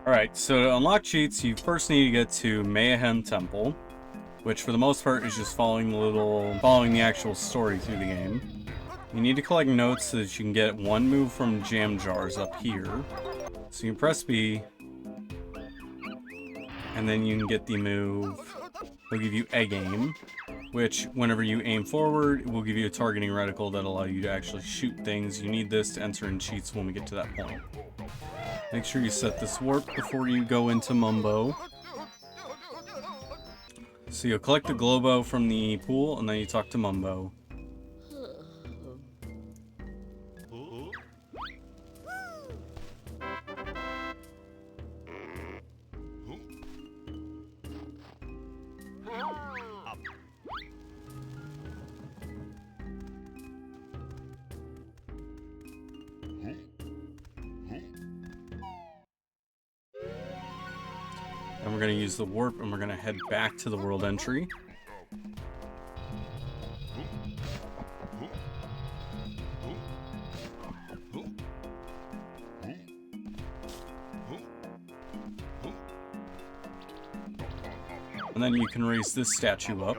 Alright, so to unlock cheats, you first need to get to Mayhem Temple, which for the most part is just following the actual story through the game. You need to collect notes so that you can get one move from jam jars up here. So you can press B, and then you can get the move. It'll give you egg aim, which whenever you aim forward, it will give you a targeting reticle that'll allow you to actually shoot things. You need this to enter in cheats when we get to that point. Make sure you set this warp before you go into Mumbo. So you'll collect the Globo from the pool, and then you talk to Mumbo. And we're going to use the warp, and we're going to head back to the world entry. And then you can raise this statue up.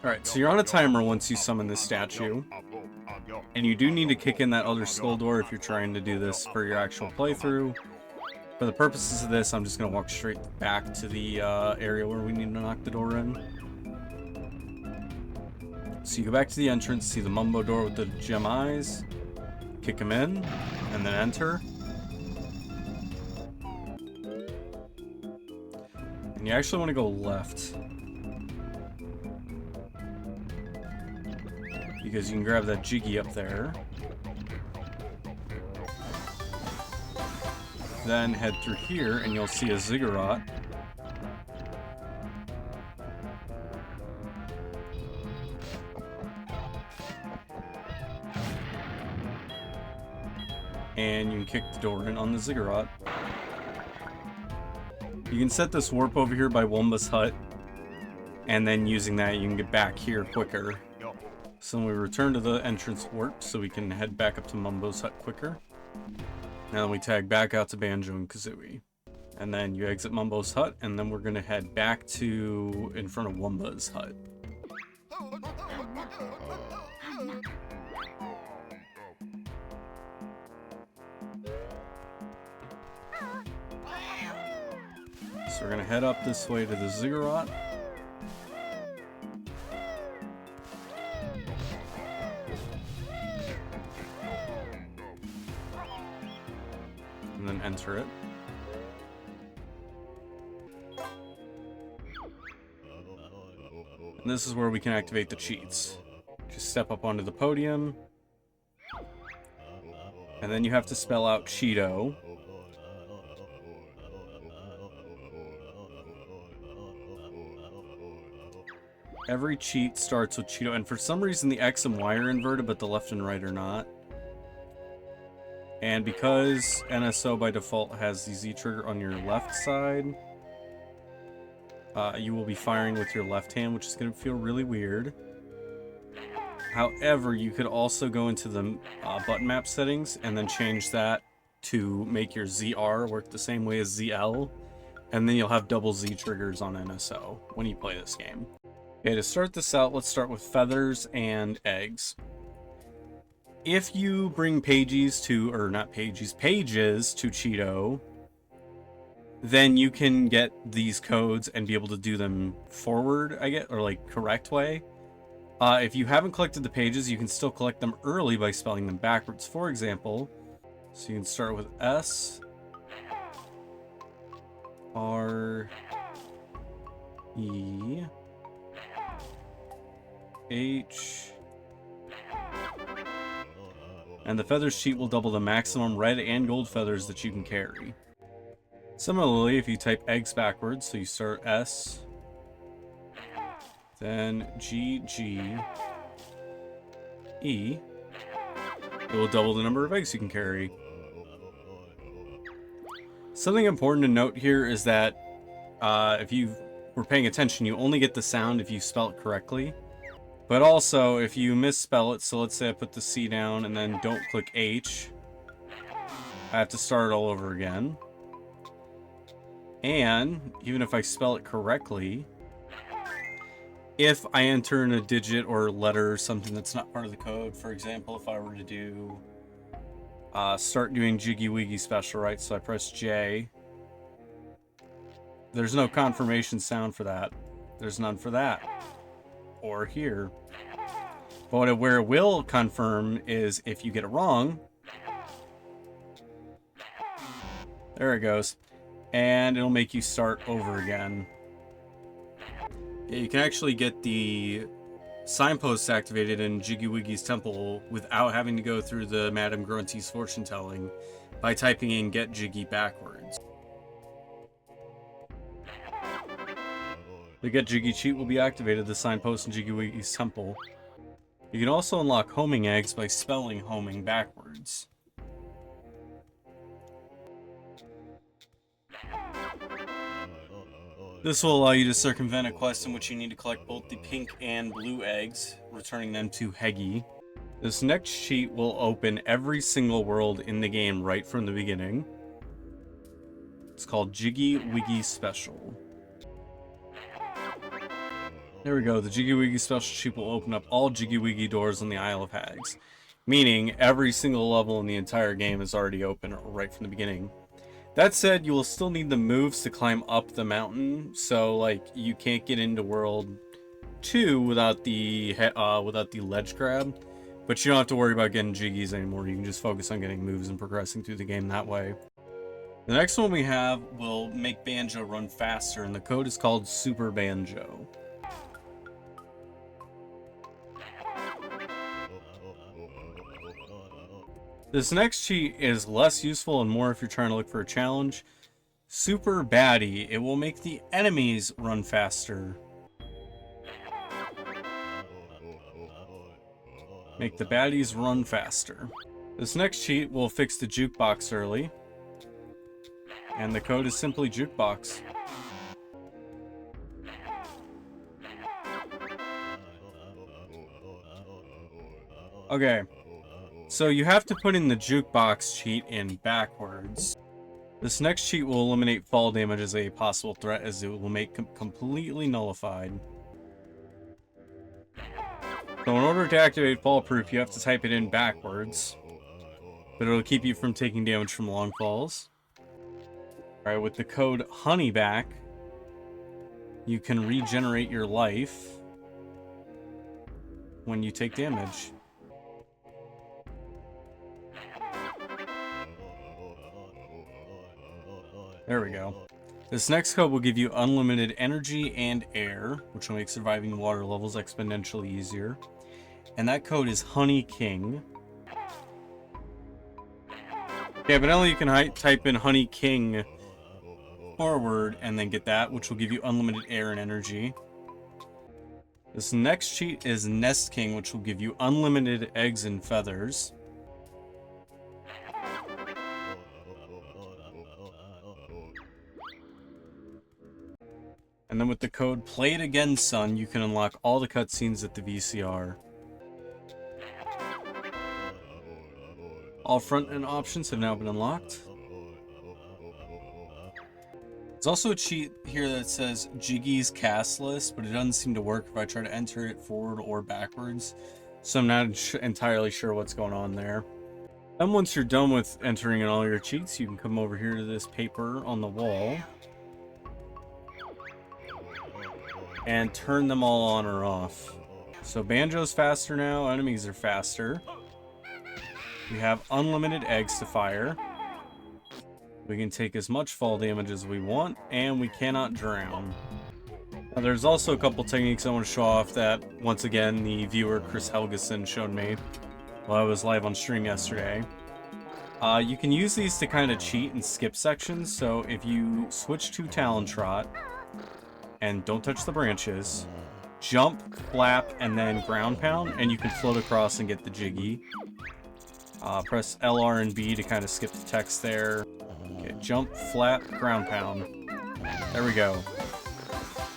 Alright, so you're on a timer once you summon this statue. And you do need to kick in that other skull door if you're trying to do this for your actual playthrough. For the purposes of this, I'm just going to walk straight back to the area where we need to knock the door in. So you go back to the entrance, see the Mumbo door with the gem eyes, kick him in, and then enter. And you actually want to go left, because you can grab that Jiggy up there. Then head through here and you'll see a Ziggurat. And you can kick the door in on the Ziggurat. You can set this warp over here by Wumba's hut, and then using that you can get back here quicker. So we return to the entrance warp so we can head back up to Mumbo's hut quicker. Now then we tag back out to Banjo and Kazooie. And then you exit Mumbo's hut, and then we're going to head back to in front of Wumba's hut. So we're going to head up this way to the Ziggurat. And then enter it. And this is where we can activate the cheats. Just step up onto the podium. And then you have to spell out CHEATO. Every cheat starts with CHEATO, and for some reason the X and Y are inverted, but the left and right are not. And because NSO by default has the Z trigger on your left side, you will be firing with your left hand, which is going to feel really weird. However, you could also go into the button map settings and then change that to make your ZR work the same way as ZL, and then you'll have double Z triggers on NSO when you play this game. Okay, to start this out, let's start with feathers and eggs. If you bring pages to CHEATO, then you can get these codes and be able to do them forward, or like correct way. If you haven't collected the pages, you can still collect them early by spelling them backwards. For example, so you can start with S, R, E, H, and the feathers cheat will double the maximum red and gold feathers that you can carry. Similarly, if you type eggs backwards, so you start S, then G, G, E, it will double the number of eggs you can carry. Something important to note here is that if you were paying attention, you only get the sound if you spell it correctly. But also, if you misspell it, so let's say I put the C down and then don't click H, I have to start all over again. And even if I spell it correctly, if I enter in a digit or letter or something that's not part of the code, for example, if I were to do start doing JiggyWiggy special, right? So I press J. There's no confirmation sound for that. There's none for that. Or here. But where it will confirm is if you get it wrong. There it goes. And it'll make you start over again. Yeah, you can actually get the signposts activated in JiggyWiggy's temple without having to go through the Madame Grunty's fortune telling by typing in get Jiggy backwards. The Get Jiggy cheat will be activated the signpost in JiggyWiggy's temple. You can also unlock homing eggs by spelling homing backwards. This will allow you to circumvent a quest in which you need to collect both the pink and blue eggs, returning them to Heggy. This next cheat will open every single world in the game right from the beginning. It's called JiggyWiggy Special. There we go, the JiggyWiggy Special cheat will open up all JiggyWiggy doors on the Isle of Hags, meaning every single level in the entire game is already open right from the beginning. That said, you will still need the moves to climb up the mountain, so like you can't get into World 2 without the ledge grab, but you don't have to worry about getting jiggies anymore. You can just focus on getting moves and progressing through the game that way. The next one we have will make Banjo run faster, and the code is called Super Banjo. This next cheat is less useful and more if you're trying to look for a challenge. Super Baddie. It will make the enemies run faster. Make the baddies run faster. This next cheat will fix the Jukebox early. And the code is simply Jukebox. Okay. So you have to put in the Jukebox cheat in backwards. This next cheat will eliminate fall damage as a possible threat, as it will make completely nullified. So in order to activate fall proof, you have to type it in backwards, but it'll keep you from taking damage from long falls. Alright, with the code HONEYBACK, you can regenerate your life when you take damage. There we go. This next code will give you unlimited energy and air, which will make surviving water levels exponentially easier. And that code is Honey King. Yeah, but only you can type in Honey King forward and then get that, which will give you unlimited air and energy. This next cheat is Nest King, which will give you unlimited eggs and feathers. And then with the code Play It Again Son, you can unlock all the cutscenes at the VCR. All front-end options have now been unlocked. There's also a cheat here that says Jiggy's cast list, but it doesn't seem to work if I try to enter it forward or backwards. So I'm not entirely sure what's going on there. Then once you're done with entering in all your cheats, you can come over here to this paper on the wall and turn them all on or off. So Banjo's faster now, enemies are faster. We have unlimited eggs to fire. We can take as much fall damage as we want, and we cannot drown. Now, there's also a couple techniques I want to show off that, once again, the viewer Chris Helgeson showed me while I was live on stream yesterday. You can use these to kind of cheat and skip sections, so if you switch to Talon Trot, and don't touch the branches, jump, flap, and then ground pound, and you can float across and get the Jiggy. Press LR and B to kind of skip the text there. Okay, jump, flap, ground pound. There we go.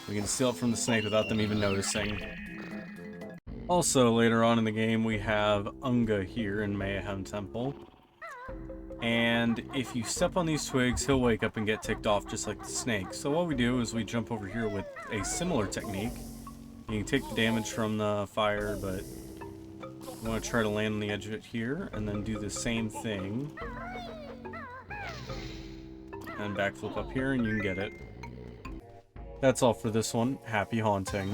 We can steal it from the snake without them even noticing. Also, later on in the game, we have Unga here in Mayhem Temple. And if you step on these twigs, he'll wake up and get ticked off just like the snake. So what we do is we jump over here with a similar technique. You can take the damage from the fire, but you want to try to land on the edge of it here, and then do the same thing. And backflip up here, and you can get it. That's all for this one. Happy haunting.